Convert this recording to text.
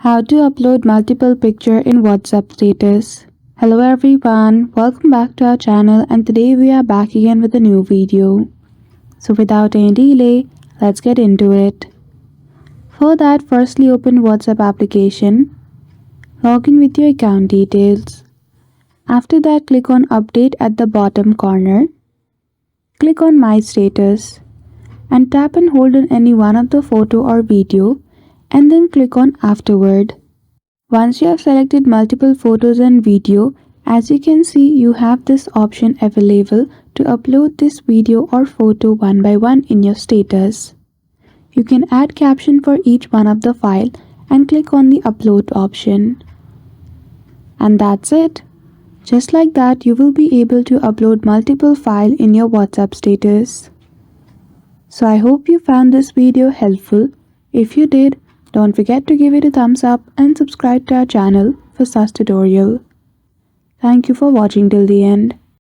How to upload multiple picture in WhatsApp status. Hello everyone, welcome back to our channel and today we are back again with a new video. So without any delay, let's get into it. For that, firstly open WhatsApp application. Log in with your account details. After that, click on update at the bottom corner. Click on my status and tap and hold on any one of the photo or video and then click on afterward. Once you have selected multiple photos and video, as you can see you have this option available to upload this video or photo one by one in your status. You can add caption for each one of the file and click on the upload option. And that's it. Just like that you will be able to upload multiple files in your WhatsApp status. So I hope you found this video helpful. If you did, don't forget to give it a thumbs up and subscribe to our channel for such tutorial. Thank you for watching till the end.